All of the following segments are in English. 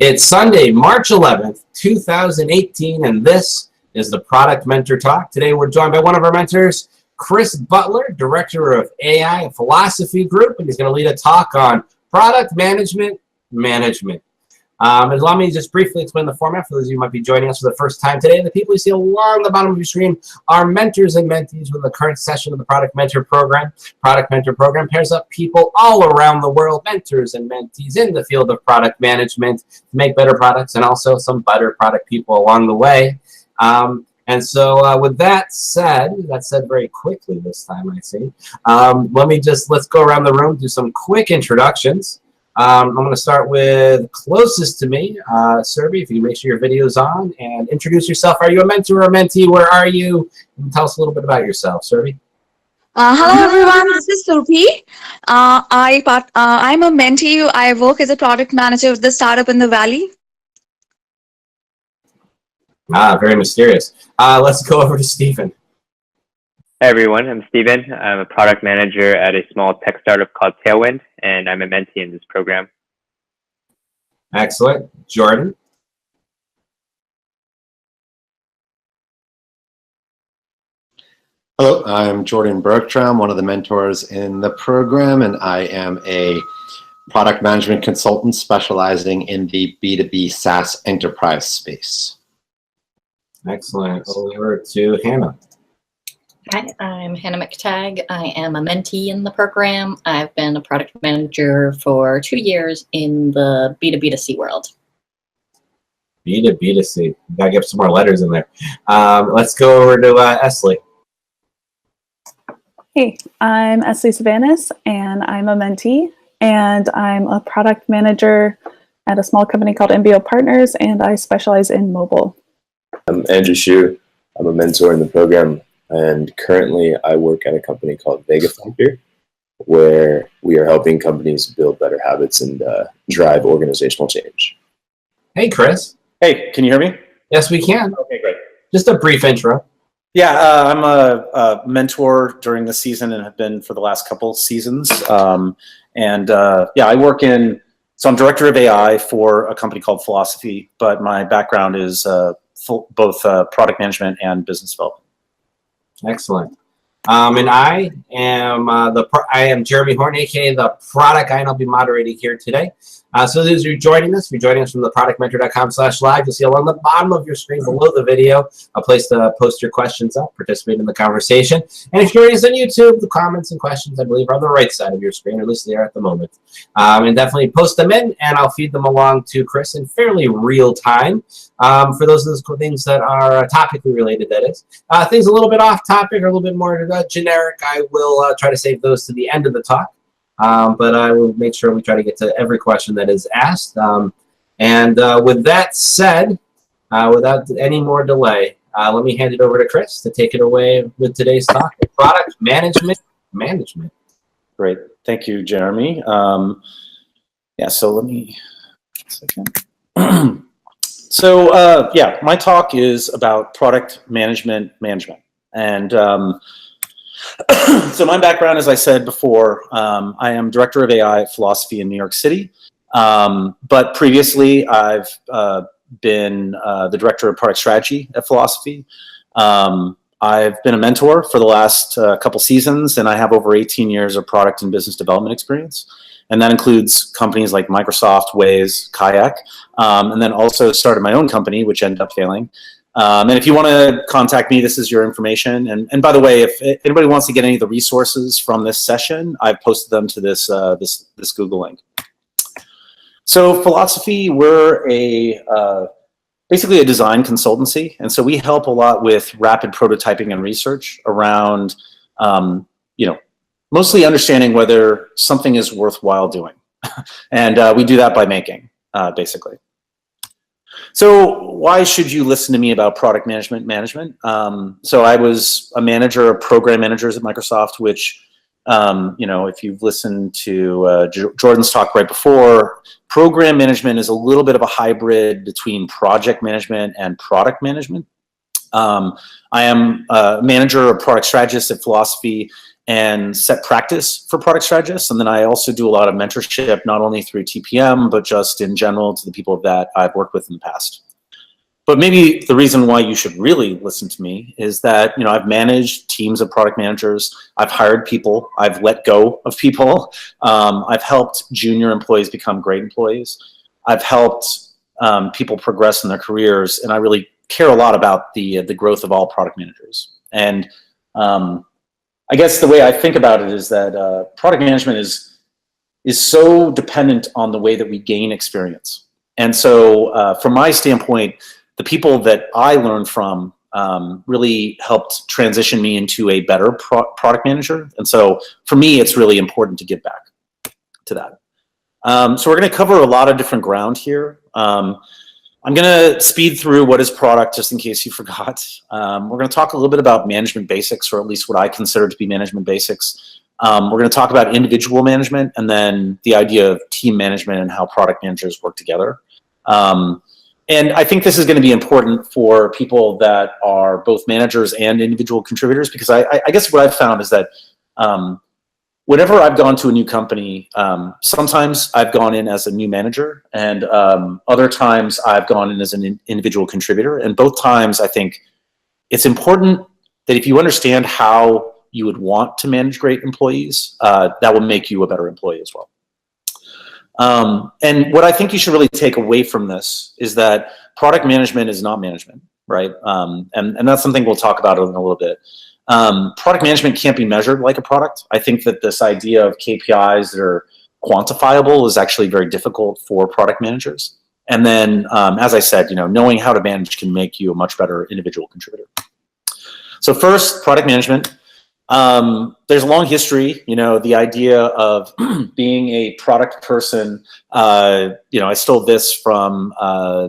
It's Sunday, March 11th, 2018, and this is the Product Mentor Talk. Today we're joined by one of our mentors, Chris Butler, Director of AI and Philosophy Group, and he's going to lead a talk on product management. And allow me to just briefly explain the format for those of you who might be joining us for the first time today. The people you see along the bottom of your screen are mentors and mentees with the current session of the Product Mentor Program. Product Mentor Program pairs up people all around the world, mentors and mentees in the field of product management to make better products and also some better product people along the way. And so with that said very quickly this time, I see. Let's go around the room, do some quick introductions. I'm going to start with closest to me, Serby, if you can make sure your video's on and introduce yourself. Are you a mentor or a mentee? Where are you? And tell us a little bit about yourself, Serby. Hello everyone, this is Surpi. I'm a mentee. I work as a product manager with the startup in the Valley. Very mysterious. Let's go over to Stephen. Hey everyone, I'm Steven. I'm a product manager at a small tech startup called Tailwind, and I'm a mentee in this program. Excellent. Jordan. Hello, I'm Jordan Bergstrom, one of the mentors in the program, and I am a product management consultant specializing in the B2B SaaS enterprise space. Excellent. Over to Hannah. Hi, I'm Hannah McTagg. I am a mentee in the program. I've been a product manager for 2 years in the B2B2C world. B2B2C. You gotta get some more letters in there. Let's go over to Esley. Hey, I'm Esley Savanas, and I'm a mentee, and I'm a product manager at a small company called MBO Partners, and I specialize in mobile. I'm Andrew Shu. I'm a mentor in the program. And currently, I work at a company called Vega Factor, where we are helping companies build better habits and drive organizational change. Hey, Chris. Hey, can you hear me? Yes, we can. Okay, great. Just a brief intro. Yeah, I'm a mentor during the season and have been for the last couple seasons. I work in, so I'm director of AI for a company called Philosophy, but my background is both product management and business development. Excellent. And I am Jeremy Horn, aka the product guy, and I'll be moderating here today. So those who are joining us, if you're joining us from the productmentor.com/live, you'll see along the bottom of your screen below the video a place to post your questions up, participate in the conversation. And if you're joining us on YouTube, the comments and questions, I believe, are on the right side of your screen, or at least they are at the moment. And definitely post them in, and I'll feed them along to Chris in fairly real time. For those of those things that are topically related, that is. Things a little bit off topic or a little bit more generic, I will try to save those to the end of the talk. But I will make sure we try to get to every question that is asked. With that said, without any more delay, let me hand it over to Chris to take it away with today's talk, product management. Great. Thank you, Jeremy. So let me, my talk is about product management. And so my background, as I said before, I am director of AI at Philosophy in New York City. But previously, I've been the director of product strategy at Philosophy. I've been a mentor for the last couple seasons, and I have over 18 years of product and business development experience. And that includes companies like Microsoft, Waze, Kayak, and then also started my own company, which ended up failing. And if you want to contact me, this is your information. And by the way, if anybody wants to get any of the resources from this session, I've posted them to this Google link. So Philosophy, we're basically a design consultancy. And so we help a lot with rapid prototyping and research around, mostly understanding whether something is worthwhile doing. And we do that by making, basically. So why should you listen to me about product management? So I was a manager of program managers at Microsoft, which, if you've listened to Jordan's talk right before, program management is a little bit of a hybrid between project management and product management. I am a manager of product strategist at Philosophy, and set practice for product strategists. And then I also do a lot of mentorship, not only through TPM, but just in general to the people that I've worked with in the past. But maybe the reason why you should really listen to me is that, you know, I've managed teams of product managers. I've hired people. I've let go of people. I've helped junior employees become great employees. I've helped people progress in their careers. And I really care a lot about the growth of all product managers. And I guess the way I think about it is that product management is so dependent on the way that we gain experience. And so from my standpoint, the people that I learned from really helped transition me into a better product manager. And so for me, it's really important to give back to that. So we're going to cover a lot of different ground here. I'm going to speed through what is product, just in case you forgot. We're going to talk a little bit about management basics, or at least what I consider to be management basics. We're going to talk about individual management, and then the idea of team management and how product managers work together. And I think this is going to be important for people that are both managers and individual contributors, because I guess what I've found is that whenever I've gone to a new company, sometimes I've gone in as a new manager, and other times I've gone in as an individual contributor. And both times I think it's important that if you understand how you would want to manage great employees, that will make you a better employee as well. And what I think you should really take away from this is that product management is not management, right? And that's something we'll talk about in a little bit. Product management can't be measured like a product. I think that this idea of KPIs that are quantifiable is actually very difficult for product managers. And then, as I said, you know, knowing how to manage can make you a much better individual contributor. So first, product management. There's a long history, you know, the idea of being a product person. You know, I stole this from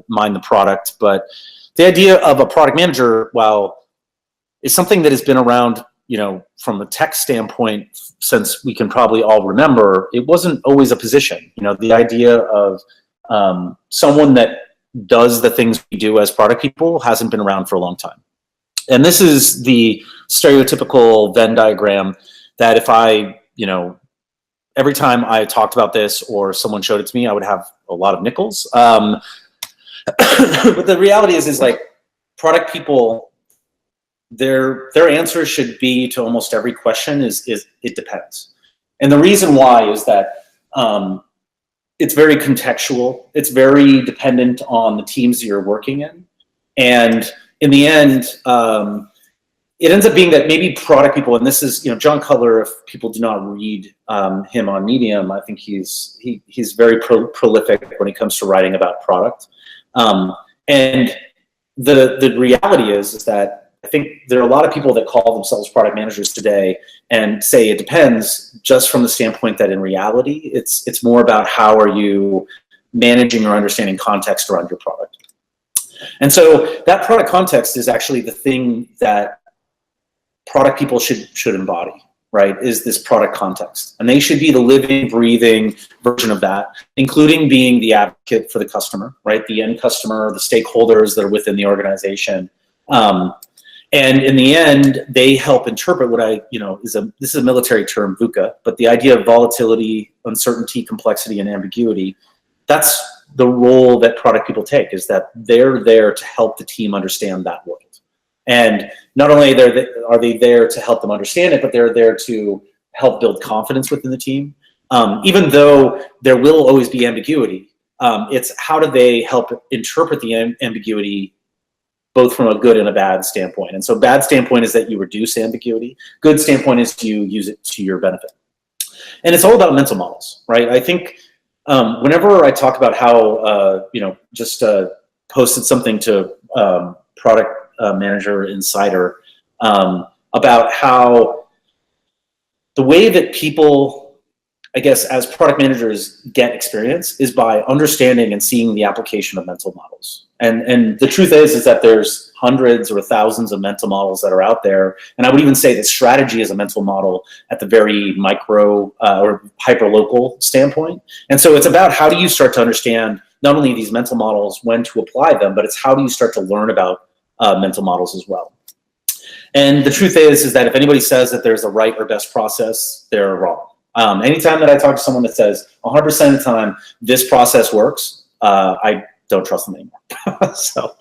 Mind the Product, but the idea of a product manager, while it's something that has been around, you know, from a tech standpoint since we can probably all remember, it wasn't always a position. You know, the idea of someone that does the things we do as product people hasn't been around for a long time. And this is the stereotypical Venn diagram that if I, you know, every time I talked about this or someone showed it to me, I would have a lot of nickels. But the reality is like product people, their answer should be to almost every question is it depends. And the reason why is that it's very contextual. It's very dependent on the teams you're working in. And in the end, it ends up being that maybe product people, and this is, you know, John Cutler, if people do not read him on Medium, I think he's very prolific when it comes to writing about product. And the reality is that I think there are a lot of people that call themselves product managers today and say it depends, just from the standpoint that in reality, it's more about how are you managing or understanding context around your product. And so that product context is actually the thing that product people should embody, right? Is this product context. And they should be the living, breathing version of that, including being the advocate for the customer, right? The end customer, the stakeholders that are within the organization. And in the end, they help interpret what this is a military term, VUCA, but the idea of volatility, uncertainty, complexity, and ambiguity, that's the role that product people take, is that they're there to help the team understand that world. And not only are they there to help them understand it, but they're there to help build confidence within the team. Even though there will always be ambiguity, it's how do they help interpret the ambiguity both from a good and a bad standpoint. And so bad standpoint is that you reduce ambiguity. Good standpoint is you use it to your benefit. And it's all about mental models, right? I think whenever I talk about how, just posted something to Product Manager Insider about how the way that people, I guess, as product managers get experience is by understanding and seeing the application of mental models. And the truth is that there's hundreds or thousands of mental models that are out there. And I would even say that strategy is a mental model at the very micro or hyper-local standpoint. And so it's about how do you start to understand not only these mental models, when to apply them, but it's how do you start to learn about mental models as well. And the truth is that if anybody says that there's a right or best process, they're wrong. Anytime that I talk to someone that says 100% of the time this process works, I don't trust them anymore. So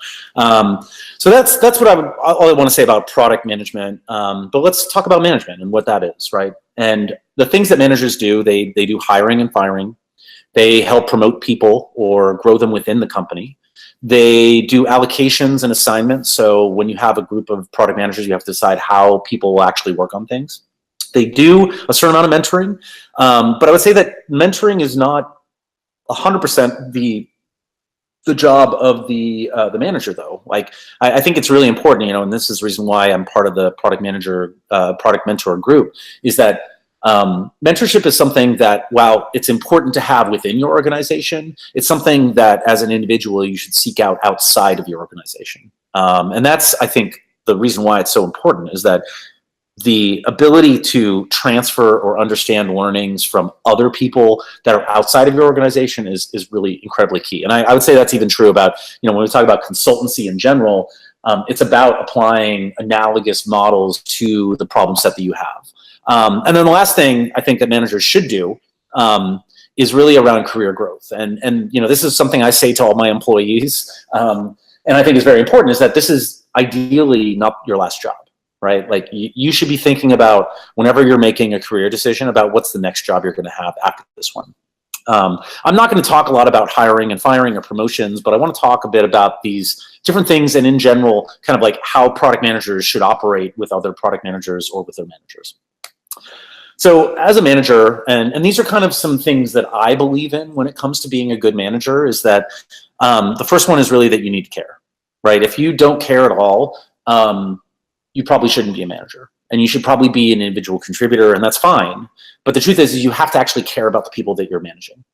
that's what all I want to say about product management. But let's talk about management and what that is, right? And the things that managers do, they do hiring and firing. They help promote people or grow them within the company. They do allocations and assignments. So when you have a group of product managers, you have to decide how people will actually work on things. They do a certain amount of mentoring, but I would say that mentoring is not 100% the job of the manager, though. Like I think it's really important, and this is the reason why I'm part of the product mentor group, is that mentorship is something that, while it's important to have within your organization, it's something that as an individual you should seek out outside of your organization. And that's, I think, the reason why it's so important, is that the ability to transfer or understand learnings from other people that are outside of your organization is really incredibly key. And I would say that's even true about, when we talk about consultancy in general, it's about applying analogous models to the problem set that you have. And then the last thing I think that managers should do is really around career growth. And this is something I say to all my employees, and I think is very important, is that this is ideally not your last job. Right? Like you should be thinking about, whenever you're making a career decision, about what's the next job you're going to have after this one. I'm not going to talk a lot about hiring and firing or promotions, but I want to talk a bit about these different things, and in general, kind of like how product managers should operate with other product managers or with their managers. So as a manager, and these are kind of some things that I believe in when it comes to being a good manager, is that the first one is really that you need to care, right? If you don't care at all, you probably shouldn't be a manager, and you should probably be an individual contributor, and that's fine. But the truth is you have to actually care about the people that you're managing.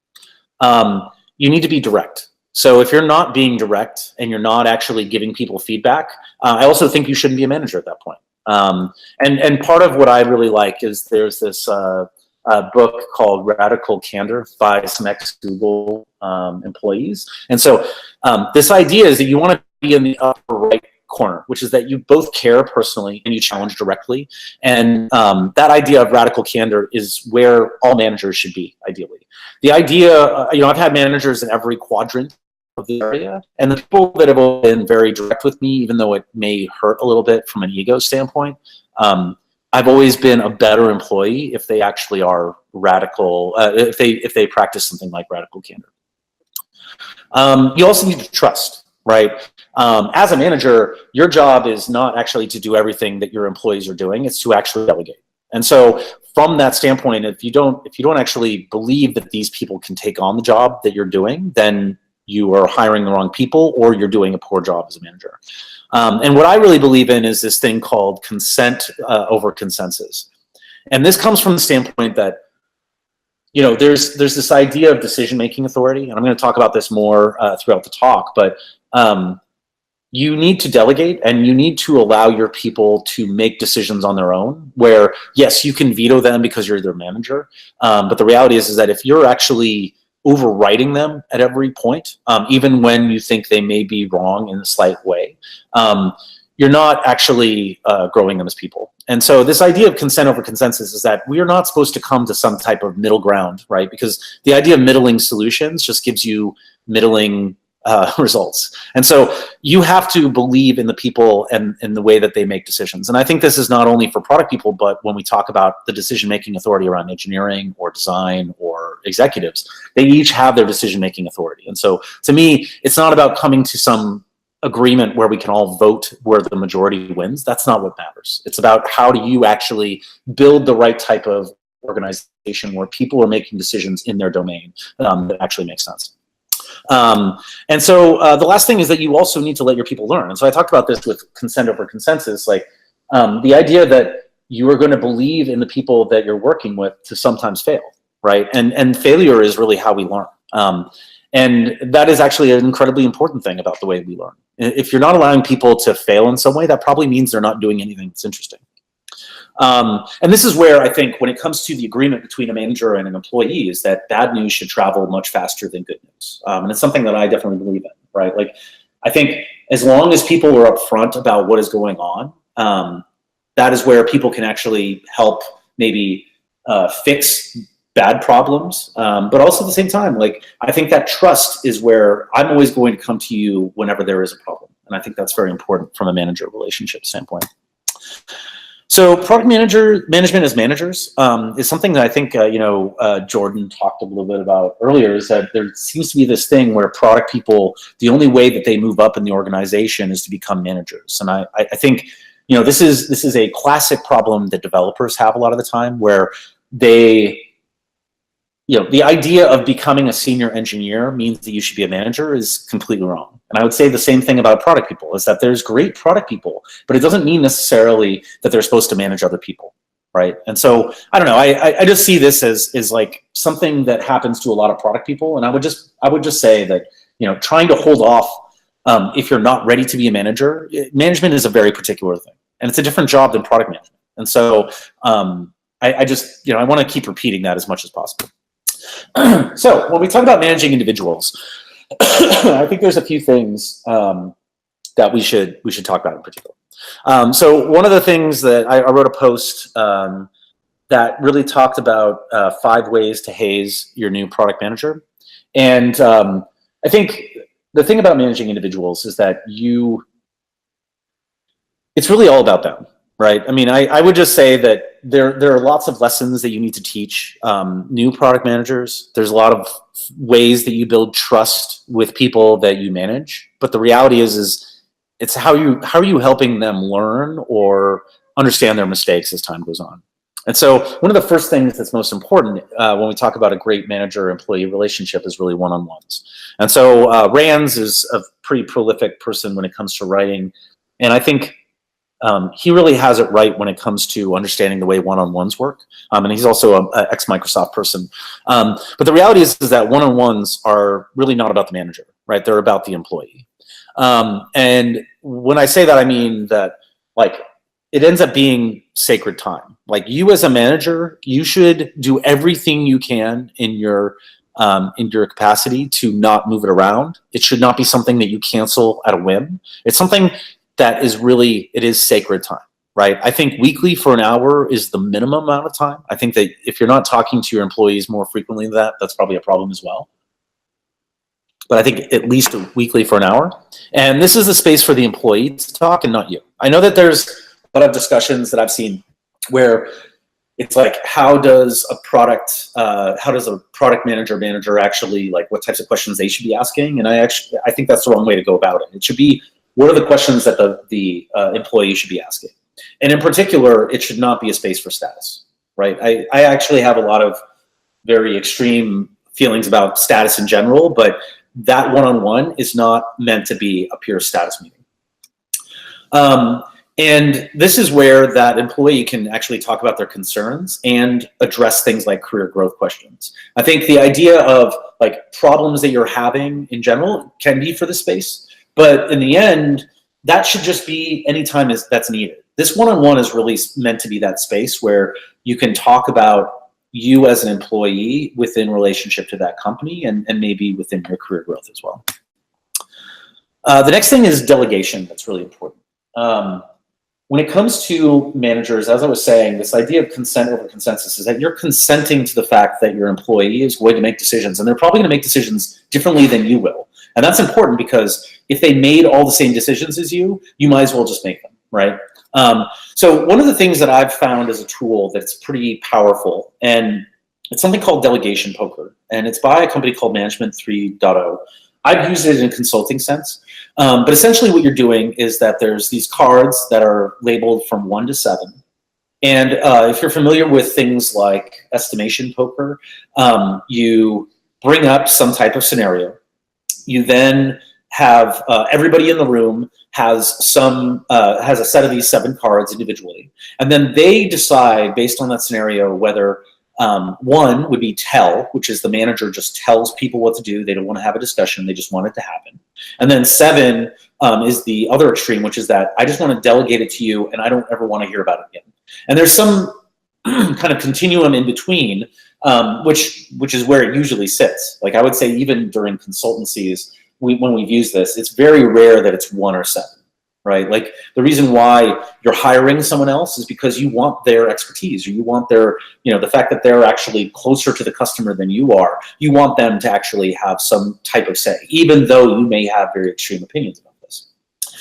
You need to be direct. So if you're not being direct and you're not actually giving people feedback, I also think you shouldn't be a manager at that point. And part of what I really like is there's this book called Radical Candor by some ex-Google employees. And so this idea is that you want to be in the upper right corner, which is that you both care personally and you challenge directly. And that idea of radical candor is where all managers should be, ideally. The idea, I've had managers in every quadrant of the area, and the people that have been very direct with me, even though it may hurt a little bit from an ego standpoint, I've always been a better employee if they actually are radical, if they practice something like radical candor. You also need to trust. Right? As a manager, your job is not actually to do everything that your employees are doing, it's to actually delegate. And so from that standpoint, if you don't actually believe that these people can take on the job that you're doing, then you are hiring the wrong people, or you're doing a poor job as a manager. And what I really believe in is this thing called consent over consensus. And this comes from the standpoint that there's this idea of decision-making authority, and I'm going to talk about this more throughout the talk, but you need to delegate, and you need to allow your people to make decisions on their own, where, yes, you can veto them because you're their manager, but the reality is that if you're actually overriding them at every point, even when you think they may be wrong in a slight way, you're not actually growing them as people. And so this idea of consent over consensus is that we are not supposed to come to some type of middle ground, right? Because the idea of middling solutions just gives you middling results. And so you have to believe in the people and in the way that they make decisions. And I think this is not only for product people, but when we talk about the decision-making authority around engineering or design or executives, they each have their decision-making authority. And so to me, it's not about coming to some agreement where we can all vote where the majority wins. That's not what matters. It's about how do you actually build the right type of organization where people are making decisions in their domain that actually makes sense. And so the last thing is that you also need to let your people learn. And so I talked about this with consent over consensus, like the idea that you are going to believe in the people that you're working with to sometimes fail, right? And failure is really how we learn. And that is actually an incredibly important thing about the way we learn. If you're not allowing people to fail in some way, that probably means they're not doing anything that's interesting. And this is where I think when it comes to the agreement between a manager and an employee is that bad news should travel much faster than good news. And it's something that I definitely believe in, right? Like, I think as long as people are upfront about what is going on, that is where people can actually help maybe fix bad problems, but also at the same time, like, I think that trust is where I'm always going to come to you whenever there is a problem. And I think that's very important from a manager relationship standpoint. So product management as managers is something that I think, Jordan talked a little bit about earlier, is that there seems to be this thing where product people, the only way that they move up in the organization is to become managers. And I think, this is a classic problem that developers have a lot of the time, where they, the idea of becoming a senior engineer means that you should be a manager is completely wrong. And I would say the same thing about product people, is that there's great product people, but it doesn't mean necessarily that they're supposed to manage other people, right? And so, I don't know, I just see this as like something that happens to a lot of product people. And I would just say that, trying to hold off if you're not ready to be a manager, management is a very particular thing. And it's a different job than product management. And so I just, I want to keep repeating that as much as possible. So when we talk about managing individuals, I think there's a few things that we should talk about in particular. So one of the things that I wrote a post that really talked about 5 ways to haze your new product manager. And I think the thing about managing individuals is that it's really all about them. Right. I mean, I would just say that there are lots of lessons that you need to teach new product managers. There's a lot of ways that you build trust with people that you manage. But the reality is it's how are you helping them learn or understand their mistakes as time goes on. And so one of the first things that's most important when we talk about a great manager-employee relationship is really one-on-ones. And so Rands is a pretty prolific person when it comes to writing. And I think he really has it right when it comes to understanding the way one-on-ones work. And he's also an ex-Microsoft person. But the reality is that one-on-ones are really not about the manager, right? They're about the employee. And when I say that, I mean that, like, it ends up being sacred time. Like, you as a manager, you should do everything you can in your capacity to not move it around. It should not be something that you cancel at a whim. It's something that is really, it is sacred time, right? I think weekly for an hour is the minimum amount of time. I think that if you're not talking to your employees more frequently than that, that's probably a problem as well. But I think at least weekly for an hour. And this is the space for the employee to talk and not you. I know that there's a lot of discussions that I've seen where it's like, how does a product manager actually, like, what types of questions they should be asking? And I think that's the wrong way to go about it. It should be, what are the questions that the employee should be asking? And in particular, it should not be a space for status, right? I actually have a lot of very extreme feelings about status in general, but that one-on-one is not meant to be a pure status meeting. And this is where that employee can actually talk about their concerns and address things like career growth questions. I think the idea of, like, problems that you're having in general can be for the space. But in the end, that should just be anytime that's needed. This one-on-one is really meant to be that space where you can talk about you as an employee within relationship to that company and maybe within your career growth as well. The next thing is delegation. That's really important. When it comes to managers, as I was saying, this idea of consent over consensus is that you're consenting to the fact that your employee is going to make decisions, and they're probably going to make decisions differently than you will. And that's important because if they made all the same decisions as you, you might as well just make them, right? So one of the things that I've found as a tool that's pretty powerful, and it's something called Delegation Poker, and it's by a company called Management 3.0. I've used it in a consulting sense, but essentially what you're doing is that there's these cards that are labeled from 1 to 7. And if you're familiar with things like estimation poker, you bring up some type of scenario. You then have everybody in the room has a set of these 7 cards individually, and then they decide based on that scenario whether 1 would be tell, which is the manager just tells people what to do. They don't want to have a discussion; they just want it to happen. And then 7 is the other extreme, which is that I just want to delegate it to you, and I don't ever want to hear about it again. And there's some kind of continuum in between. Which is where it usually sits. Like, I would say even during consultancies, when we've used this, it's very rare that it's 1 or 7. right? Like the reason why you're hiring someone else is because you want their expertise, or you want their, the fact that they're actually closer to the customer than you are. You want them to actually have some type of say, even though you may have very extreme opinions about this.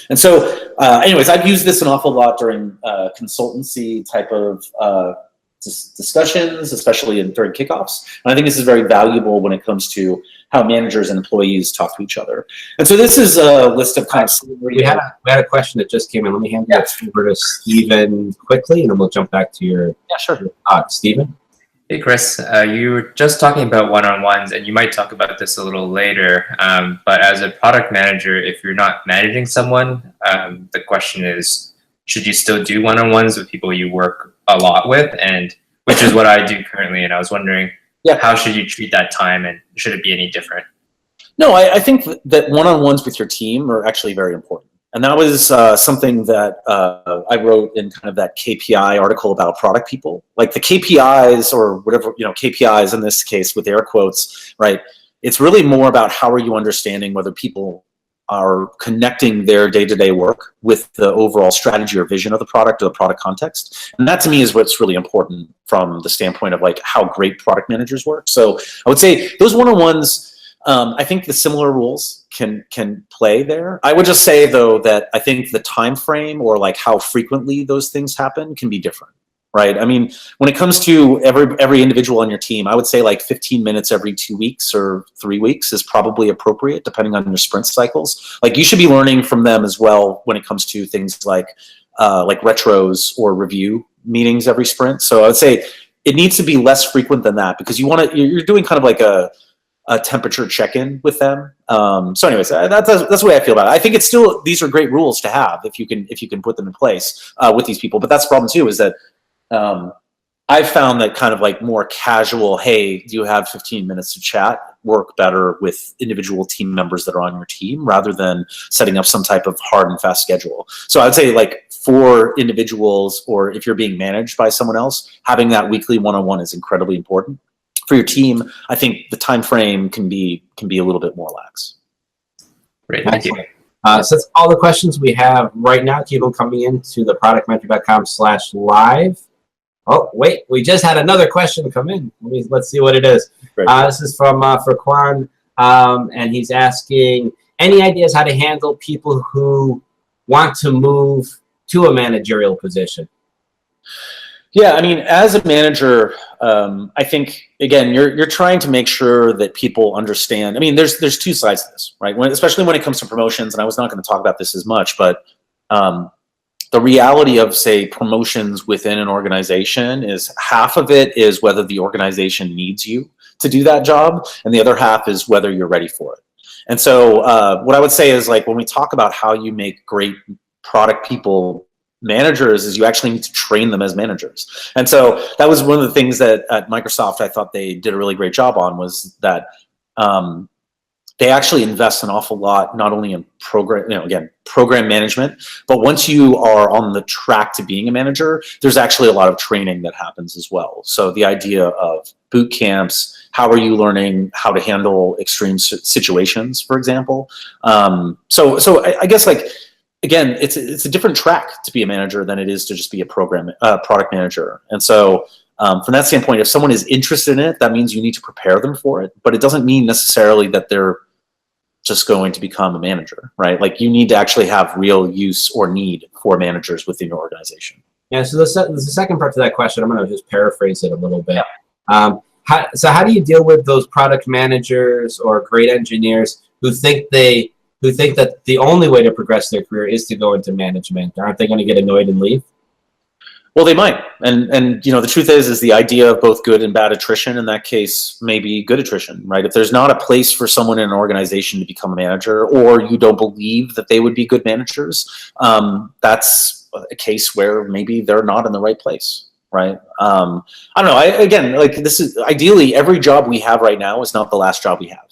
And so, anyways, I've used this an awful lot during consultancy type of discussions, especially during kickoffs. And I think this is very valuable when it comes to how managers and employees talk to each other. And so this is a list of kind of... We had a question that just came in. Let me hand that over to Stephen quickly, and then we'll jump back to your Stephen. Hey, Chris, you were just talking about one-on-ones, and you might talk about this a little later, but as a product manager, if you're not managing someone, the question is, should you still do one-on-ones with people you work a lot with, and which is what I do currently, and I was wondering, how should you treat that time, and should it be any different? No, I think that one-on-ones with your team are actually very important. And that was something that I wrote in kind of that KPI article about product people. Like the KPIs, or whatever, KPIs in this case with air quotes, right? It's really more about how are you understanding whether people are connecting their day-to-day work with the overall strategy or vision of the product or the product context. And that to me is what's really important from the standpoint of like how great product managers work. So I would say those one-on-ones, I think the similar rules can play there. I would just say though that I think the time frame or like how frequently those things happen can be different, right? I mean, when it comes to every individual on your team, I would say like 15 minutes every 2 weeks or 3 weeks is probably appropriate depending on your sprint cycles. Like you should be learning from them as well when it comes to things like retros or review meetings every sprint. So I would say it needs to be less frequent than that, because you're doing kind of like a temperature check-in with them. So anyways, that's the way I feel about it. I think it's still, these are great rules to have if you can put them in place with these people. But that's the problem too, is that I've found that kind of like more casual, hey, do you have 15 minutes to chat, work better with individual team members that are on your team rather than setting up some type of hard and fast schedule. So I would say like for individuals, or if you're being managed by someone else, having that weekly one-on-one is incredibly important. For your team, I think the time frame can be a little bit more lax. Great, thank you. So that's all the questions we have right now. Keep them coming in to the productmentor.com/live. Oh, wait, we just had another question come in. Let's see what it is. This is from Furquan, and he's asking, any ideas how to handle people who want to move to a managerial position? Yeah, I mean, as a manager, I think again, you're trying to make sure that people understand. I mean, there's two sides to this, right? Especially when it comes to promotions, and I was not going to talk about this as much, but the reality of, say, promotions within an organization is half of it is whether the organization needs you to do that job, and the other half is whether you're ready for it. And so what I would say is, like, when we talk about how you make great product people managers, is you actually need to train them as managers. And so that was one of the things that at Microsoft I thought they did a really great job on, was that they actually invest an awful lot, not only in program management, but once you are on the track to being a manager, there's actually a lot of training that happens as well. So the idea of boot camps, how are you learning how to handle extreme situations, for example? So I guess, like, again, it's a different track to be a manager than it is to just be a product manager. And so from that standpoint, if someone is interested in it, that means you need to prepare them for it. But it doesn't mean necessarily that they're just going to become a manager, right? Like, you need to actually have real use or need for managers within your organization. Yeah, so there's a second part to that question. I'm going to just paraphrase it a little bit. How do you deal with those product managers or great engineers who think that the only way to progress their career is to go into management? Aren't they going to get annoyed and leave? Well, they might. And the truth is the idea of both good and bad attrition in that case may be good attrition, right? If there's not a place for someone in an organization to become a manager, or you don't believe that they would be good managers, that's a case where maybe they're not in the right place, right? I don't know. Again, like, this is ideally every job we have right now is not the last job we have.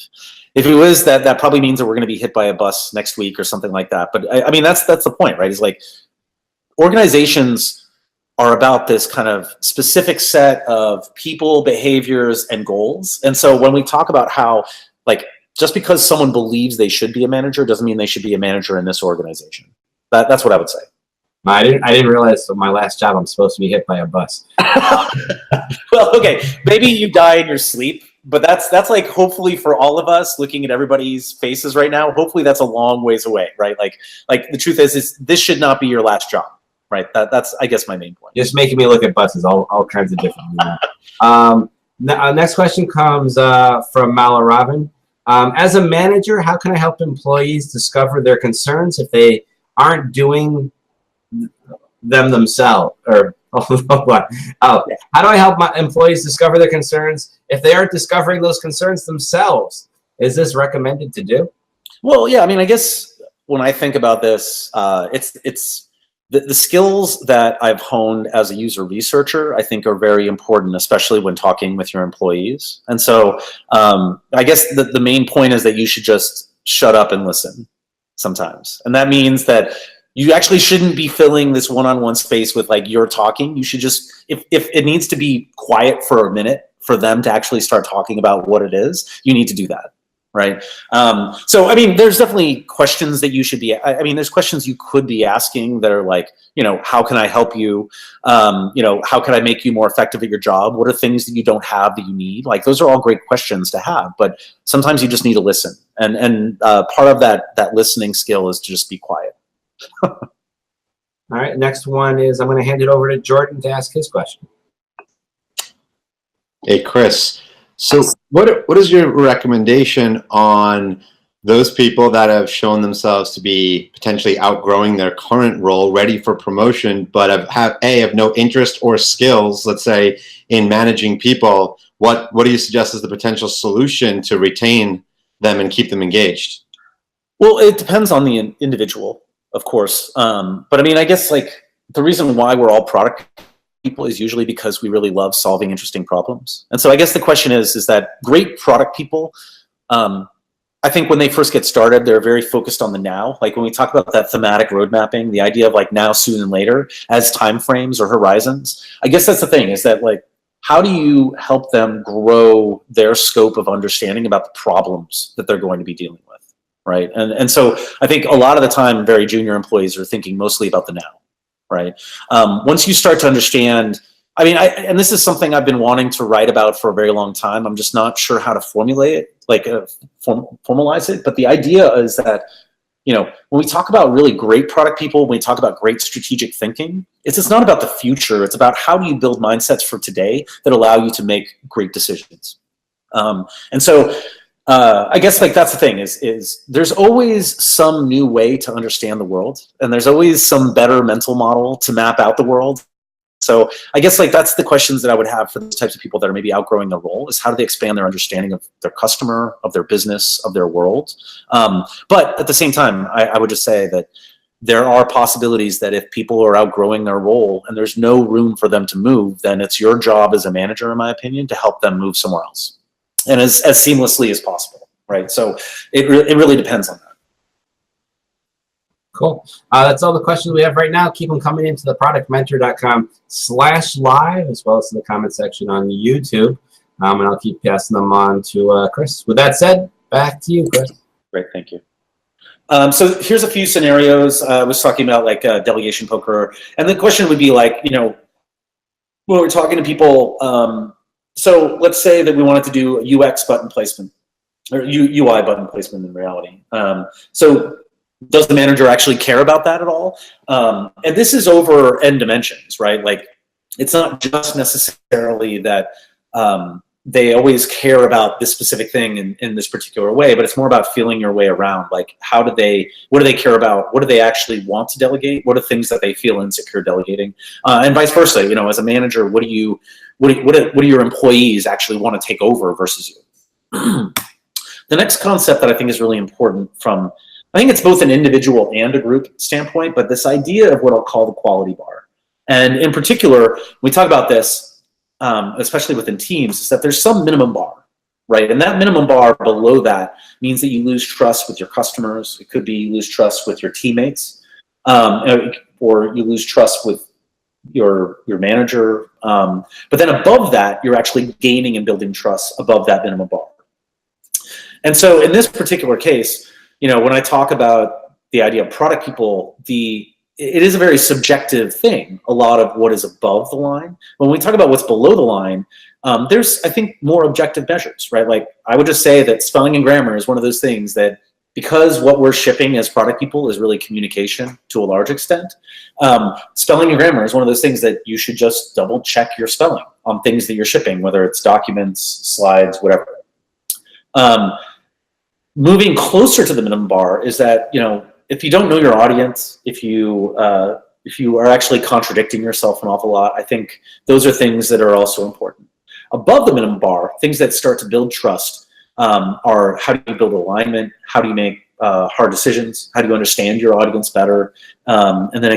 If it was, that probably means that we're going to be hit by a bus next week or something like that. But I mean, that's the point, right? It's like, organizations are about this kind of specific set of people, behaviors, and goals. And so when we talk about how, like, just because someone believes they should be a manager doesn't mean they should be a manager in this organization, That's what I would say. I didn't realize my last job I'm supposed to be hit by a bus. Well, okay, maybe you die in your sleep, but that's like hopefully for all of us looking at everybody's faces right now. Hopefully that's a long ways away, right? Like the truth is this should not be your last job, right? That's I guess my main point. Just making me look at buses all kinds of different. Next question comes from Mala Robin. As a manager, how can I help employees discover their concerns if they aren't doing them themselves? Or how do I help my employees discover their concerns if they aren't discovering those concerns themselves? Is this recommended to do? Well, yeah, I mean, I guess when I think about this, it's the skills that I've honed as a user researcher, I think are very important, especially when talking with your employees. And so I guess the main point is that you should just shut up and listen sometimes. And that means that you actually shouldn't be filling this one-on-one space with like you're talking. You should just, if it needs to be quiet for a minute for them to actually start talking about what it is, you need to do that, right? So, I mean, there's definitely questions that you should be, I mean, there's questions you could be asking that are like, you know, how can I help you? You know, how can I make you more effective at your job? What are things that you don't have that you need? Like, those are all great questions to have, but sometimes you just need to listen. And part of that listening skill is to just be quiet. All right, next one is I'm going to hand it over to Jordan to ask his question. Hey, Chris. So what is your recommendation on those people that have shown themselves to be potentially outgrowing their current role, ready for promotion, but have no interest or skills, let's say, in managing people? What do you suggest is the potential solution to retain them and keep them engaged? Well, it depends on the individual, of course. But I mean, I guess like the reason why we're all product people is usually because we really love solving interesting problems. And so I guess the question is that great product people, I think when they first get started, they're very focused on the now. Like when we talk about that thematic road mapping, the idea of like now, soon, and later as timeframes or horizons, I guess that's the thing, is that like, how do you help them grow their scope of understanding about the problems that they're going to be dealing with, right? And so I think a lot of the time, very junior employees are thinking mostly about the now, right? Once you start to understand, I mean, and this is something I've been wanting to write about for a very long time. I'm just not sure how to formulate it, like formalize it. But the idea is that, you know, when we talk about really great product people, when we talk about great strategic thinking, it's not about the future. It's about how do you build mindsets for today that allow you to make great decisions. And so I guess like that's the thing is there's always some new way to understand the world, and there's always some better mental model to map out the world. So I guess like that's the questions that I would have for those types of people that are maybe outgrowing their role, is how do they expand their understanding of their customer, of their business, of their world. But at the same time, I would just say that there are possibilities that if people are outgrowing their role and there's no room for them to move, then it's your job as a manager, in my opinion, to help them move somewhere else, and as seamlessly as possible, right? So it really depends on that. Cool. That's all the questions we have right now. Keep them coming into the productmentor.com/live, as well as in the comment section on YouTube. And I'll keep passing them on to Chris. With that said, back to you, Chris. Great, thank you. So here's a few scenarios. I was talking about like delegation poker, and the question would be like, you know, when we're talking to people, so let's say that we wanted to do a UX button placement, or UI button placement in reality. So does the manager actually care about that at all? And this is over N dimensions, right? Like, it's not just necessarily that they always care about this specific thing in this particular way, but it's more about feeling your way around. Like, what do they care about? What do they actually want to delegate? What are things that they feel insecure delegating? And vice versa, you know, as a manager, what do your employees actually want to take over versus you? The next concept that I think is really important from, I think it's both an individual and a group standpoint, but this idea of what I'll call the quality bar. And in particular, when we talk about this, especially within teams, is that there's some minimum bar, right? And that minimum bar below that means that you lose trust with your customers. It could be you lose trust with your teammates, or you lose trust with your manager. But then above that, you're actually gaining and building trust above that minimum bar. And so in this particular case, you know, when I talk about the idea of product people, it is a very subjective thing, a lot of what is above the line. When we talk about what's below the line, there's, I think, more objective measures, right? Like, I would just say that spelling and grammar is one of those things that, because what we're shipping as product people is really communication to a large extent, spelling and grammar is one of those things that you should just double check your spelling on things that you're shipping, whether it's documents, slides, whatever. Moving closer to the minimum bar is that, if you don't know your audience, if you are actually contradicting yourself an awful lot, I think those are things that are also important. Above the minimum bar, things that start to build trust are, how do you build alignment? How do you make hard decisions? How do you understand your audience better? And then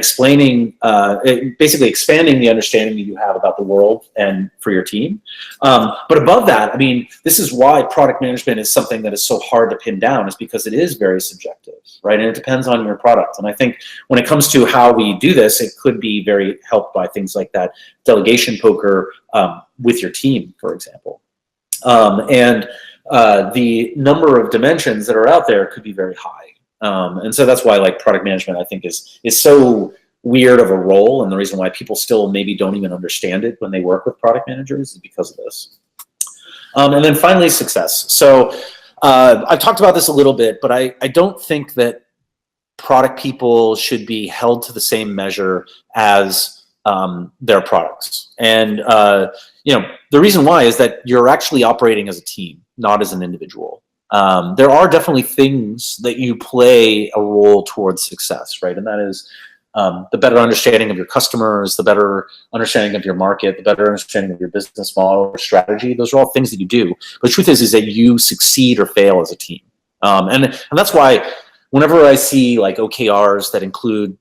basically expanding the understanding that you have about the world and for your team. But above that, I mean, this is why product management is something that is so hard to pin down, is because it is very subjective, right? And it depends on your product. And I think when it comes to how we do this, it could be very helped by things like that delegation poker with your team, for example. The number of dimensions that are out there could be very high. And so that's why, like, product management, I think, is so weird of a role, and the reason why people still maybe don't even understand it when they work with product managers is because of this. And then finally, success. So I've talked about this a little bit, but I don't think that product people should be held to the same measure as their products. And the reason why is that you're actually operating as a team, not as an individual. There are definitely things that you play a role towards success, right? And that is the better understanding of your customers, the better understanding of your market, the better understanding of your business model or strategy. Those are all things that you do. But the truth is that you succeed or fail as a team. And that's why whenever I see like OKRs that include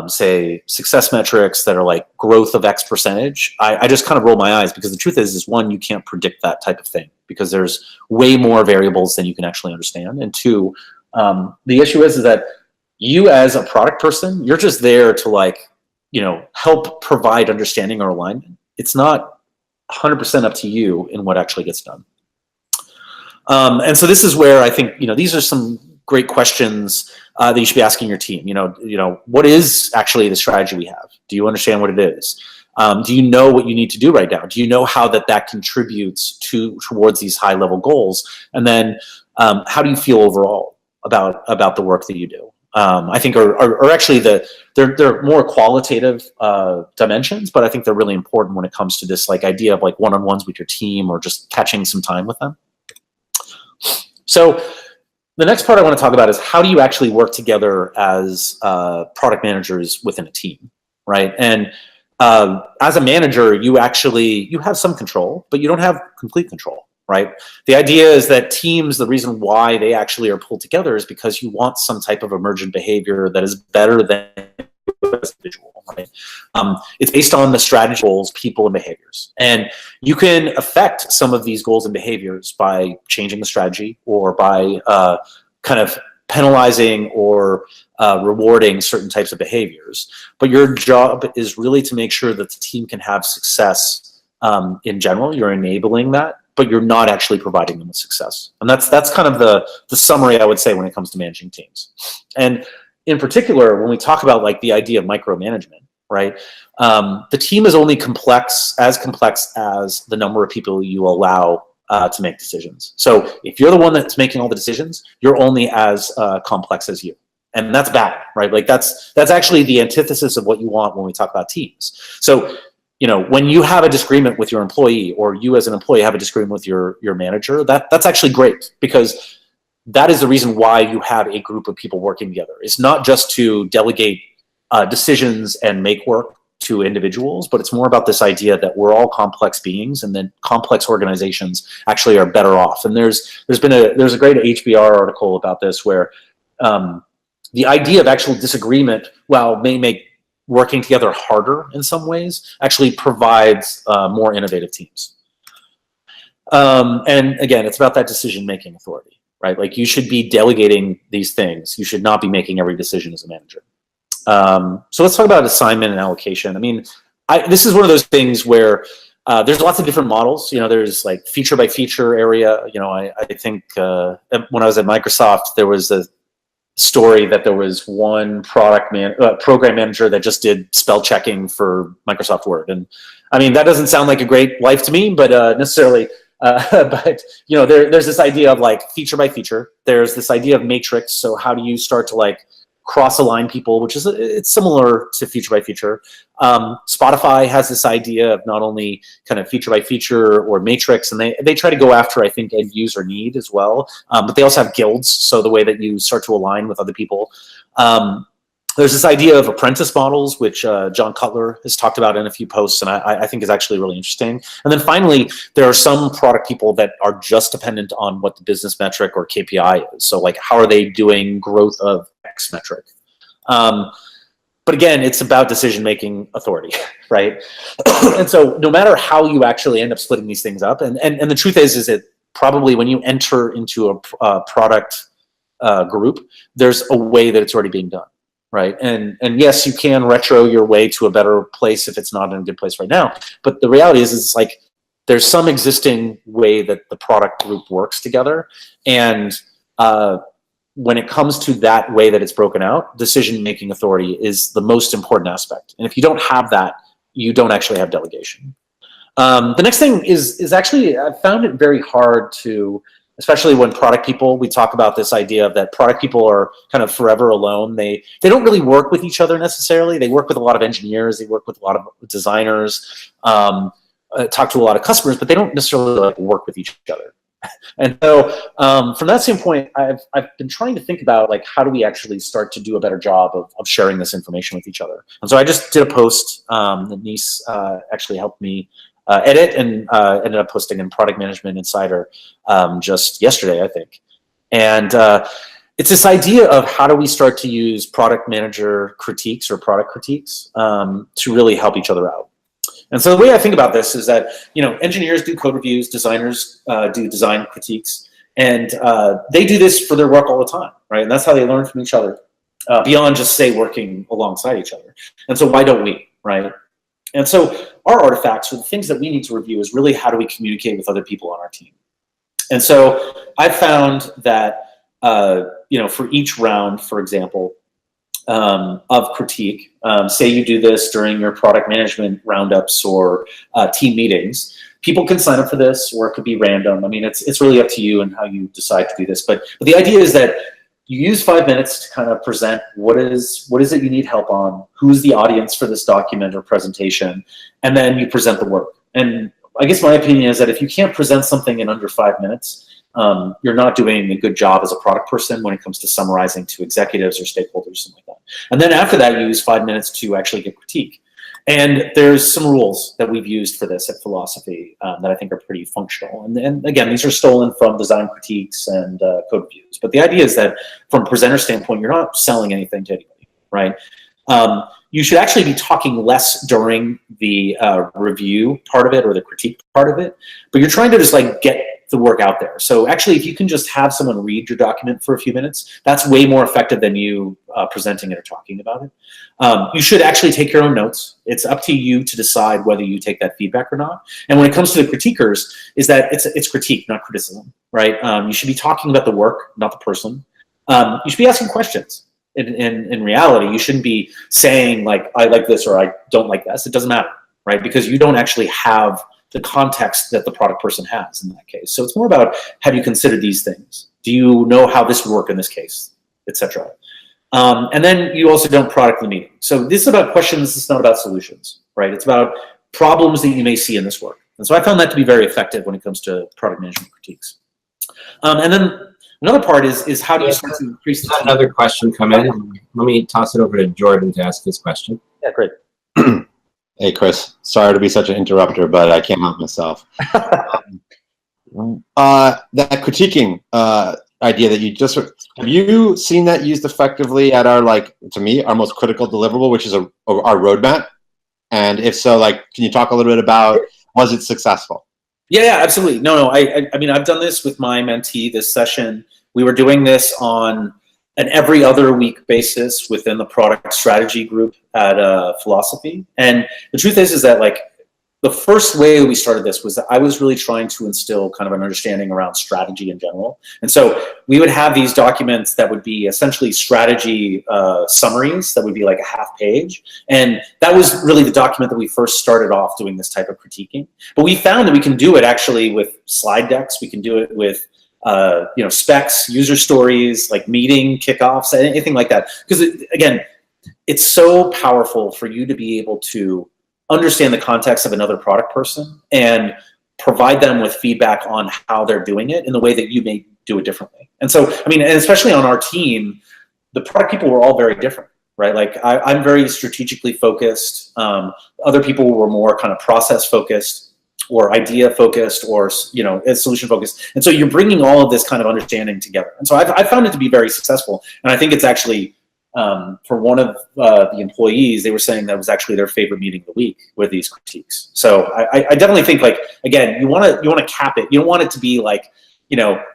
say success metrics that are like growth of X percentage, I just kind of roll my eyes, because the truth is one, you can't predict that type of thing because there's way more variables than you can actually understand. And two, the issue is that you as a product person, you're just there to help provide understanding or alignment. It's not 100% up to you in what actually gets done. And so this is where I think, these are some great questions that you should be asking your team. What is actually the strategy we have? Do you understand what it is? Do you know what you need to do right now? Do you know how that contributes towards these high level goals? And then how do you feel overall about the work that you do? I think are actually they're more qualitative dimensions, but I think they're really important when it comes to this idea of one-on-ones with your team or just catching some time with them. So the next part I want to talk about is how do you actually work together as product managers within a team, right? And as a manager, you have some control, but you don't have complete control, right? The idea is that teams, the reason why they actually are pulled together is because you want some type of emergent behavior that is better than individual, right? It's based on the strategy, goals, people, and behaviors. And you can affect some of these goals and behaviors by changing the strategy or by kind of penalizing or rewarding certain types of behaviors. But your job is really to make sure that the team can have success in general. You're enabling that, but you're not actually providing them with success. And that's kind of the summary I would say when it comes to managing teams. And in particular, when we talk about the idea of micromanagement, right? The team is only complex as the number of people you allow to make decisions. So if you're the one that's making all the decisions, you're only as complex as you. And that's bad, right? That's actually the antithesis of what you want when we talk about teams. So, when you have a disagreement with your employee, or you as an employee have a disagreement with your manager, that's actually great, because that is the reason why you have a group of people working together. It's not just to delegate decisions and make work to individuals, but it's more about this idea that we're all complex beings, and then complex organizations actually are better off. And there's a great HBR article about this, where the idea of actual disagreement, while may make working together harder in some ways, actually provides more innovative teams. And again, it's about that decision-making authority, right? You should be delegating these things. You should not be making every decision as a manager. So let's talk about assignment and allocation. I mean, this is one of those things where there's lots of different models. There's feature by feature area. I think when I was at Microsoft, there was a story that there was one program manager that just did spell checking for Microsoft Word. And I mean, that doesn't sound like a great life to me, but necessarily. But you know, there's this idea of like feature by feature. There's this idea of matrix. So how do you start to like cross-align people, which is it's similar to feature by feature. Spotify has this idea of not only kind of feature by feature or matrix, and they try to go after, I think, end user need as well. But they also have guilds, so the way that you start to align with other people. There's this idea of apprentice models, which John Cutler has talked about in a few posts, and I think is actually really interesting. And then finally, there are some product people that are just dependent on what the business metric or KPI is. So like, how are they doing growth of X metric? But again, it's about decision-making authority, right? And so no matter how you actually end up splitting these things up, and the truth is that probably when you enter into a product group, there's a way that it's already being done. Right. And yes, you can retro your way to a better place if it's not in a good place right now. But the reality is it's like there's some existing way that the product group works together. And when it comes to that way that it's broken out, decision-making authority is the most important aspect. And if you don't have that, you don't actually have delegation. The next thing is actually, I found it very hard to, especially when product people, we talk about this idea of that product people are kind of forever alone. They don't really work with each other necessarily. They work with a lot of engineers. They work with a lot of designers, talk to a lot of customers, but they don't necessarily like work with each other. And so from that standpoint, I've been trying to think about like, how do we actually start to do a better job of sharing this information with each other? And so I just did a post that Nice actually helped me edit and ended up posting in Product Management Insider just yesterday, I think. And it's this idea of how do we start to use product manager critiques or product critiques to really help each other out. And so the way I think about this is that, you know, engineers do code reviews, designers do design critiques, and they do this for their work all the time, right? And that's how they learn from each other, beyond just, say, working alongside each other. And so why don't we, right? And so our artifacts, or the things that we need to review, is really how do we communicate with other people on our team. And so I found that, you know, for each round, for example, of critique, say you do this during your product management roundups or team meetings, people can sign up for this, or it could be random. I mean, it's really up to you and how you decide to do this. But the idea is that you use 5 minutes to kind of present what is it you need help on, who's the audience for this document or presentation, and then you present the work. And I guess my opinion is that if you can't present something in under 5 minutes, you're not doing a good job as a product person when it comes to summarizing to executives or stakeholders, something like that. And then after that, you use 5 minutes to actually give critique. And there's some rules that we've used for this at Philosophy that I think are pretty functional. And again, these are stolen from design critiques and code reviews. But the idea is that from a presenter standpoint, you're not selling anything to anybody, right? You should actually be talking less during the review part of it or the critique part of it, but you're trying to just like get the work out there. So actually, if you can just have someone read your document for a few minutes, that's way more effective than you presenting it or talking about it. You should actually take your own notes. It's up to you to decide whether you take that feedback or not. And when it comes to the critiquers, is that it's critique, not criticism, right? You should be talking about the work, not the person. You should be asking questions. In reality, you shouldn't be saying like, I like this or I don't like this. It doesn't matter, right? Because you don't actually have the context that the product person has in that case. So it's more about, have you considered these things? Do you know how this would work in this case, etc. And then you also don't product the meeting. So this is about questions. It's not about solutions, right? It's about problems that you may see in this work. And so I found that to be very effective when it comes to product management critiques. And then another part is how do you start to increase the another question come in? Let me toss it over to Jordan to ask his question. Yeah, great. Hey, Chris. Sorry to be such an interrupter, but I can't help myself. That critiquing idea that you just have you seen that used effectively at our, like, to me, our most critical deliverable, which is our roadmap? And if so, like, can you talk a little bit about, was it successful? Yeah, absolutely. No. I mean, I've done this with my mentee this session. We were doing this on an every other week basis within the product strategy group at Philosophy. And the truth is that, like, the first way we started this was that I was really trying to instill kind of an understanding around strategy in general. And so we would have these documents that would be essentially strategy summaries that would be like a half page. And that was really the document that we first started off doing this type of critiquing. But we found that we can do it actually with slide decks. We can do it with specs, user stories, like meeting kickoffs, anything like that. Because again, it's so powerful for you to be able to understand the context of another product person and provide them with feedback on how they're doing it in the way that you may do it differently. And so, I mean, and especially on our team, the product people were all very different, right? Like I'm very strategically focused. Other people were more kind of process focused or idea focused or, solution focused. And so you're bringing all of this kind of understanding together. And so I found it to be very successful. And I think it's actually, for one of the employees, they were saying that was actually their favorite meeting of the week with these critiques. So I definitely think, like, again, you want to cap it. You don't want it to be like,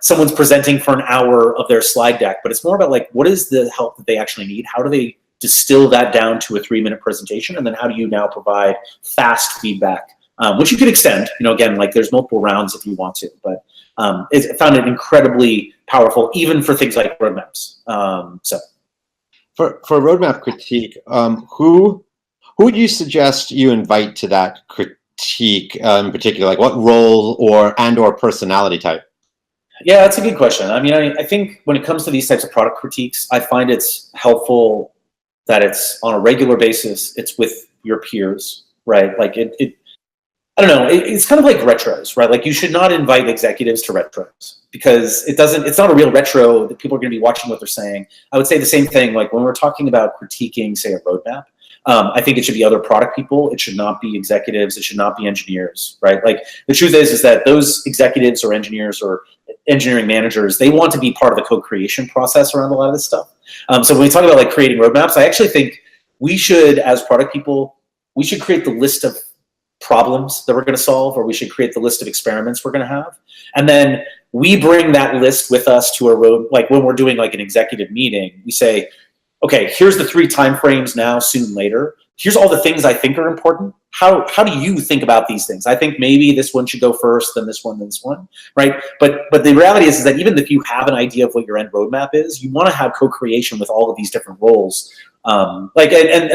someone's presenting for an hour of their slide deck, but it's more about like, what is the help that they actually need? How do they distill that down to a 3-minute presentation? And then how do you now provide fast feedback, which you could extend, again, like there's multiple rounds if you want to, but I found it incredibly powerful, even for things like roadmaps. For a roadmap critique, who would you suggest you invite to that critique in particular? Like what role or personality type? Yeah, that's a good question. I mean, I think when it comes to these types of product critiques, I find it's helpful that it's on a regular basis. It's with your peers, right? Like I don't know. It's kind of like retros, right? Like you should not invite executives to retros because it's not a real retro that people are going to be watching what they're saying. I would say the same thing. Like when we're talking about critiquing, say, a roadmap, I think it should be other product people. It should not be executives. It should not be engineers, right? Like the truth is that those executives or engineers or engineering managers, they want to be part of the co-creation process around a lot of this stuff. So when we talk about like creating roadmaps, I actually think we should, as product people, we should create the list of problems that we're going to solve, or we should create the list of experiments we're going to have. And then we bring that list with us to a road, like when we're doing like an executive meeting, we say, okay, here's the 3 timeframes: now, soon, later. Here's all the things I think are important. How do you think about these things? I think maybe this one should go first, then this one, right? But the reality is that even if you have an idea of what your end roadmap is, you want to have co-creation with all of these different roles. And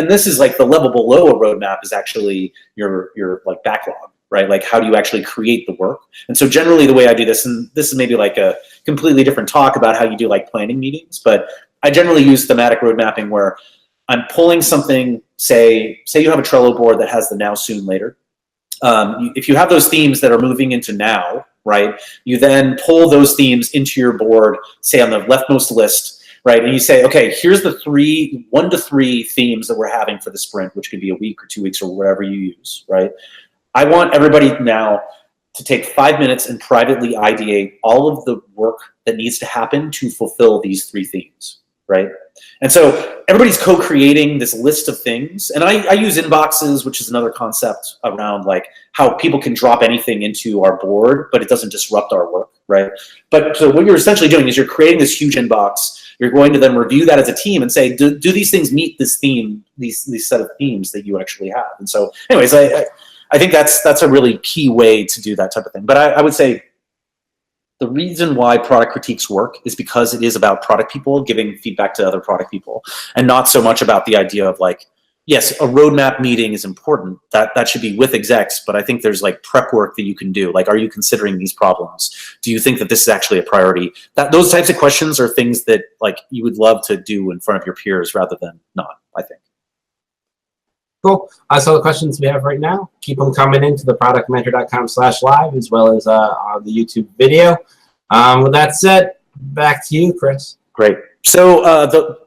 this is like the level below a roadmap is actually your like backlog, right? Like how do you actually create the work? And so generally the way I do this, and this is maybe like a completely different talk about how you do like planning meetings, but I generally use thematic road mapping where I'm pulling something, say you have a Trello board that has the now, soon, later. If you have those themes that are moving into now, right, you then pull those themes into your board, say on the leftmost list, right, and you say, okay, here's the 1 to 3 themes that we're having for the sprint, which could be a week or 2 weeks or whatever you use, right? I want everybody now to take 5 minutes and privately ideate all of the work that needs to happen to fulfill these 3 themes, right? And so everybody's co-creating this list of things. And I use inboxes, which is another concept around like how people can drop anything into our board, but it doesn't disrupt our work, right? But so what you're essentially doing is you're creating this huge inbox. You're going to then review that as a team and say, do these things meet this theme, these set of themes that you actually have? And so anyways, I think that's a really key way to do that type of thing. But I would say the reason why product critiques work is because it is about product people giving feedback to other product people, and not so much about the idea of like, yes, a roadmap meeting is important. That should be with execs, but I think there's like prep work that you can do. Like, are you considering these problems? Do you think that this is actually a priority? Those types of questions are things that like you would love to do in front of your peers rather than not, I think. Cool. So the questions we have right now, keep them coming into the productmentor.com/live as well as on the YouTube video. With that said, back to you, Chris. Great. So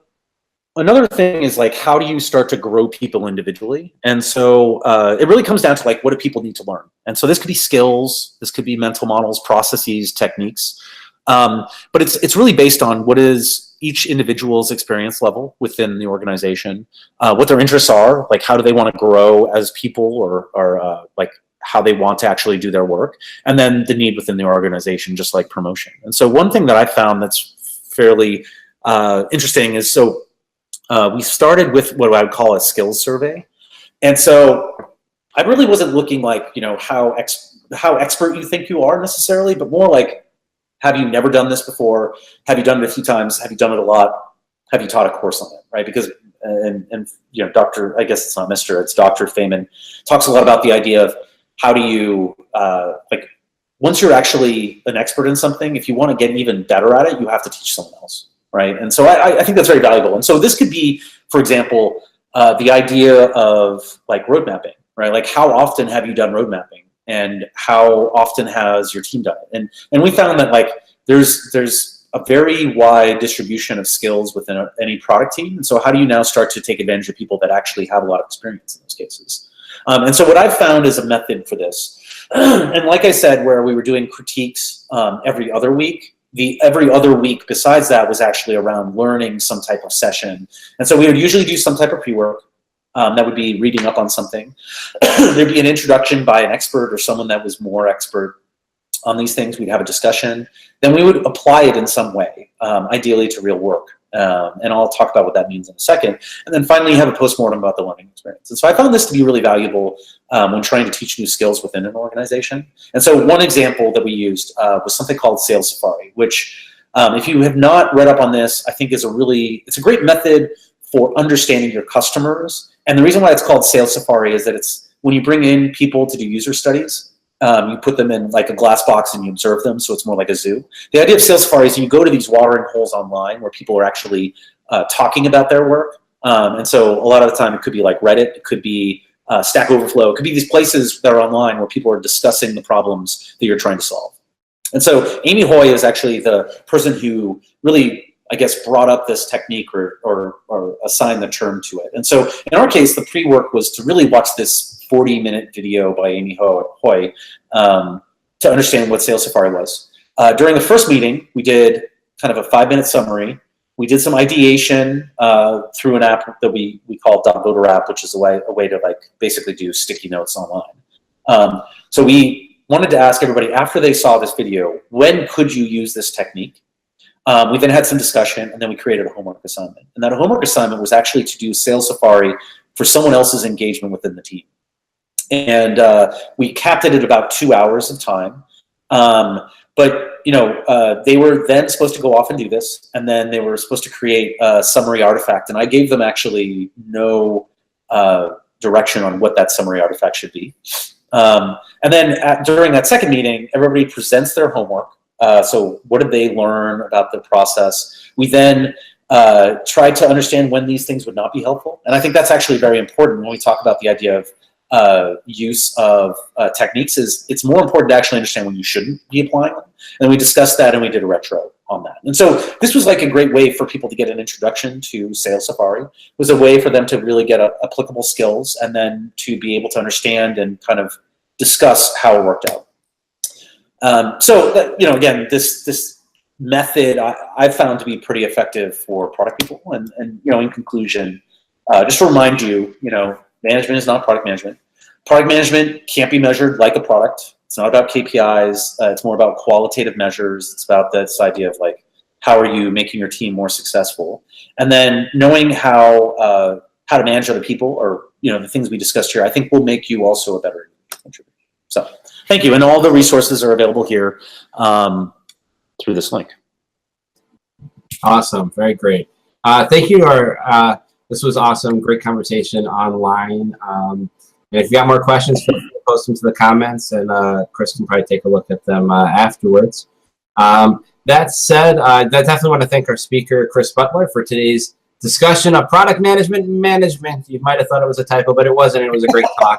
another thing is like, how do you start to grow people individually? And so it really comes down to like, what do people need to learn? And so this could be skills, this could be mental models, processes, techniques. But it's really based on what is each individual's experience level within the organization, what their interests are, like how do they want to grow as people, or like how they want to actually do their work, and then the need within the organization, just like promotion. And so one thing that I found that's fairly interesting is, so we started with what I would call a skills survey. And so I really wasn't looking like, how expert you think you are necessarily, but more like, have you never done this before? Have you done it a few times? Have you done it a lot? Have you taught a course on it, right? Because, Dr. I guess it's not Mr., it's Dr. Feynman talks a lot about the idea of how do you, once you're actually an expert in something, if you want to get even better at it, you have to teach someone else, right? And so I think that's very valuable. And so this could be, for example, the idea of like road mapping, right? Like how often have you done road mapping, and how often has your team done it? And we found that like there's a very wide distribution of skills within any product team. And so how do you now start to take advantage of people that actually have a lot of experience in those cases? And so what I've found is a method for this. And like I said, where we were doing critiques every other week, the every other week besides that was actually around learning some type of session. And so we would usually do some type of pre-work. That would be reading up on something. There'd be an introduction by an expert or someone that was more expert on these things. We'd have a discussion. Then we would apply it in some way, ideally to real work. And I'll talk about what that means in a second. And then finally have a postmortem about the learning experience. And so I found this to be really valuable when trying to teach new skills within an organization. And so one example that we used was something called Sales Safari, which if you have not read up on this, I think it's a great method for understanding your customers. And the reason why it's called Sales Safari is that it's when you bring in people to do user studies, you put them in like a glass box and you observe them, so it's more like a zoo. The idea of Sales Safari is you go to these watering holes online where people are actually talking about their work. And so a lot of the time it could be like Reddit, it could be Stack Overflow, it could be these places that are online where people are discussing the problems that you're trying to solve. And so Amy Hoy is actually the person who really, I guess, brought up this technique or assigned the term to it. And so in our case, the pre-work was to really watch this 40-minute video by Amy Hoy to understand what Sales Safari was. During the first meeting, we did kind of a 5-minute summary. We did some ideation through an app that we call Voter app, which is a way to like basically do sticky notes online. So we wanted to ask everybody after they saw this video, when could you use this technique? We then had some discussion, and then we created a homework assignment. And that homework assignment was actually to do Sales Safari for someone else's engagement within the team. And we capped it at about 2 hours of time. But they were then supposed to go off and do this, and then they were supposed to create a summary artifact. And I gave them actually no direction on what that summary artifact should be. And then during that second meeting, everybody presents their homework. So what did they learn about the process? We then tried to understand when these things would not be helpful. And I think that's actually very important when we talk about the idea of use of techniques. Is it's more important to actually understand when you shouldn't be applying them. And we discussed that, and we did a retro on that. And so this was like a great way for people to get an introduction to Sales Safari. It was a way for them to really get applicable skills, and then to be able to understand and kind of discuss how it worked out. So that, again, this method I've found to be pretty effective for product people. And in conclusion, just to remind you, management is not product management. Product management can't be measured like a product. It's not about KPIs. It's more about qualitative measures. It's about this idea of like, how are you making your team more successful? And then knowing how to manage other people, or the things we discussed here, I think will make you also a better contributor. So thank you. And all the resources are available here through this link. Awesome. Very great. Thank you. This was awesome. Great conversation online. And if you got more questions, feel free to post them to the comments, and Chris can probably take a look at them afterwards. That said, I definitely want to thank our speaker, Chris Butler, for today's discussion of product management. You might have thought it was a typo, but it wasn't. It was a great talk.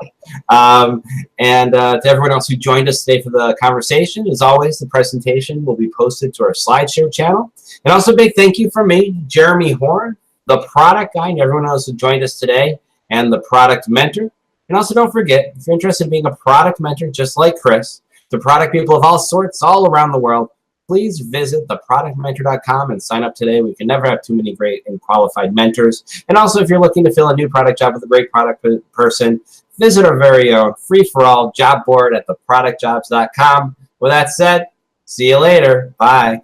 And to everyone else who joined us today for the conversation, as always, the presentation will be posted to our SlideShare channel. And also a big thank you from me, Jeremy Horn, the product guy, and everyone else who joined us today, and the product mentor. And also don't forget, if you're interested in being a product mentor just like Chris, to product people of all sorts all around the world, please visit theproductmentor.com and sign up today. We can never have too many great and qualified mentors. And also, if you're looking to fill a new product job with a great product person, visit our very own free-for-all job board at theproductjobs.com. With that said, see you later. Bye.